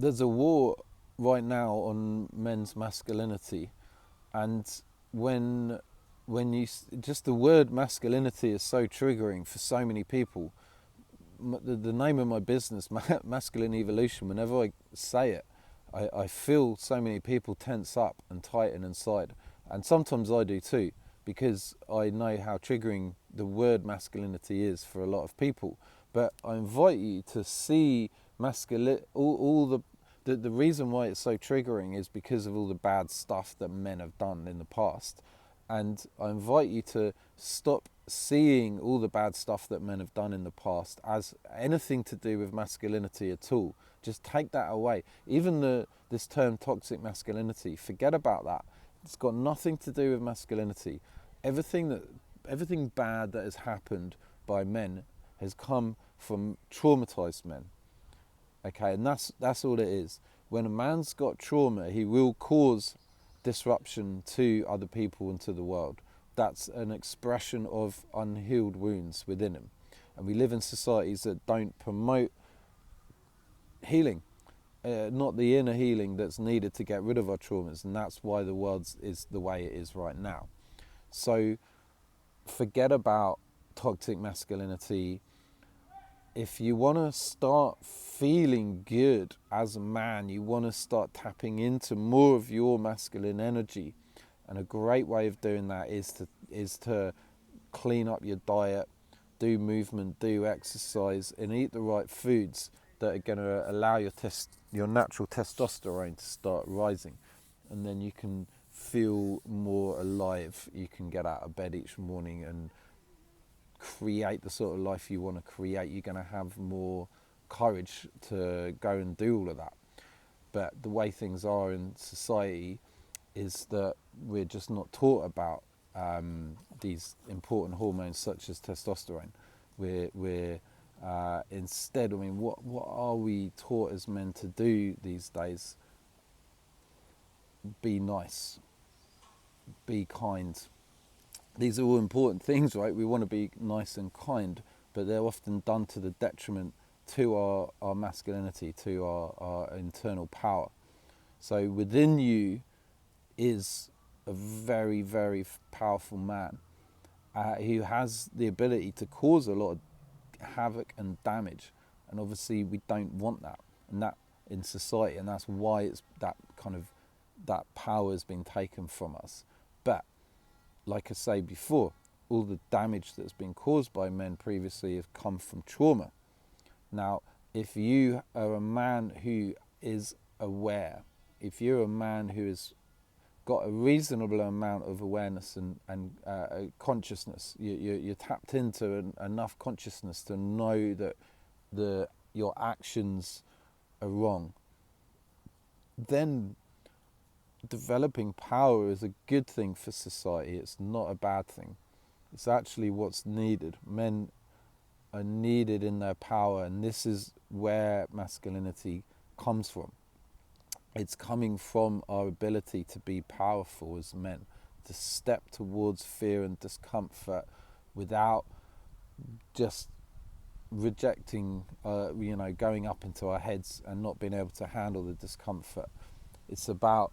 there's a war right now on men's masculinity, and when you just the word masculinity is so triggering for so many people. The name of my business, Masculine Evolution, whenever I say it, I feel so many people tense up and tighten inside, and sometimes I do too, because I know how triggering the word masculinity is for a lot of people. But I invite you to see all the reason why it's so triggering is because of all the bad stuff that men have done in the past. And I invite you to stop seeing all the bad stuff that men have done in the past as anything to do with masculinity at all. Just take that away. Even this term toxic masculinity, forget about that. It's got nothing to do with masculinity. Everything bad that has happened by men has come from traumatized men. Okay, and that's all it is. When a man's got trauma, he will cause disruption to other people and to the world. That's an expression of unhealed wounds within him. And we live in societies that don't promote healing, not the inner healing that's needed to get rid of our traumas, and that's why the world is the way it is right now. So forget about toxic masculinity. If you want to start feeling good as a man, you want to start tapping into more of your masculine energy, and a great way of doing that is to clean up your diet, do movement, do exercise, and eat the right foods that are going to allow your natural testosterone to start rising, and then you can feel more alive. You can get out of bed each morning and create the sort of life you want to create. You're going to have more courage to go and do all of that. But the way things are in society is that we're just not taught about these important hormones such as testosterone. We're instead, I mean, what are we taught as men to do these days? Be nice, be kind. These are all important things, right? We want to be nice and kind, but they're often done to the detriment to our masculinity, to our internal power. So within you is a very, very powerful man who has the ability to cause a lot of havoc and damage, and obviously we don't want that, and that in society, and that's why it's that power has been taken from us. But like I say before, all the damage that's been caused by men previously have come from trauma. Now, if you are a man who is aware, if you're a man who has got a reasonable amount of awareness and consciousness, you're tapped into enough consciousness to know that your actions are wrong, then developing power is a good thing for society. It's not a bad thing. It's actually what's needed. Men are needed in their power, and this is where masculinity comes from. It's coming from our ability to be powerful as men, to step towards fear and discomfort without just rejecting, going up into our heads and not being able to handle the discomfort. It's about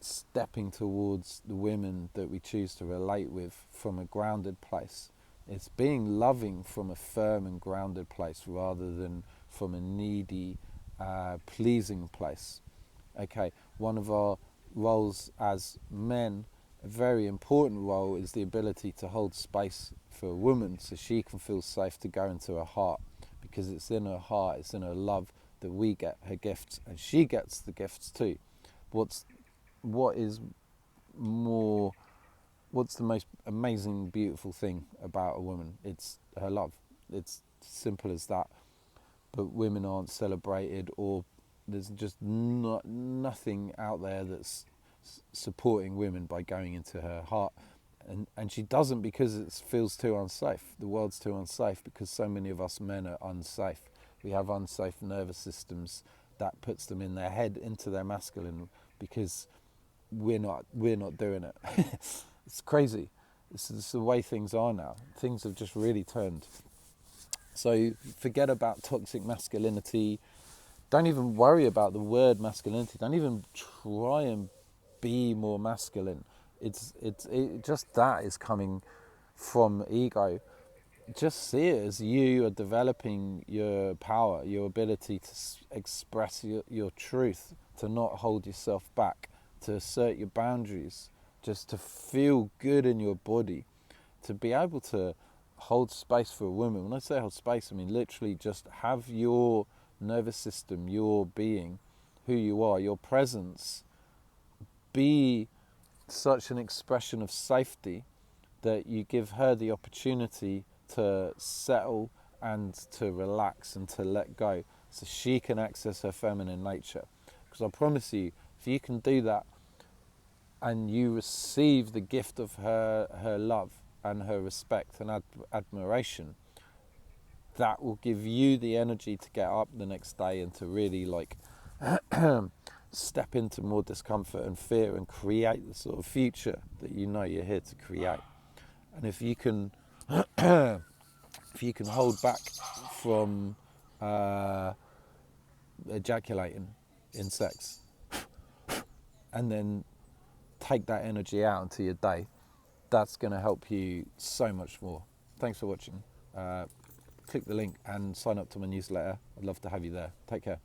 stepping towards the women that we choose to relate with from a grounded place. It's being loving from a firm and grounded place rather than from a needy, pleasing place. Okay, one of our roles as men, a very important role, is the ability to hold space for a woman so she can feel safe to go into her heart, because it's in her heart, it's in her love that we get her gifts and she gets the gifts too. What's the most amazing, beautiful thing about a woman? It's her love. It's simple as that. But women aren't celebrated, or there's just nothing out there that's supporting women by going into her heart. And she doesn't, because it feels too unsafe. The world's too unsafe because so many of us men are unsafe. We have unsafe nervous systems that puts them in their head, into their masculine, because we're not doing it. It's crazy. This is the way things are now. Things have just really turned. So forget about toxic masculinity. don't even worry about the word masculinity. Don't even try and be more masculine. Just that is coming from ego. Just see it as you are developing your power, your ability to express your truth, to not hold yourself back, to assert your boundaries, just to feel good in your body, to be able to hold space for a woman. When I say hold space, I mean literally just have your nervous system, your being, who you are, your presence, be such an expression of safety that you give her the opportunity to settle and to relax and to let go so she can access her feminine nature. Because I promise you, if you can do that and you receive the gift of her love and her respect and admiration, that will give you the energy to get up the next day and to really like step into more discomfort and fear and create the sort of future that you know you're here to create. And if you can if you can hold back from ejaculating in sex and then take that energy out into your day, that's going to help you so much more. Thanks for watching. Click the link and sign up to my newsletter. I'd love to have you there. Take care.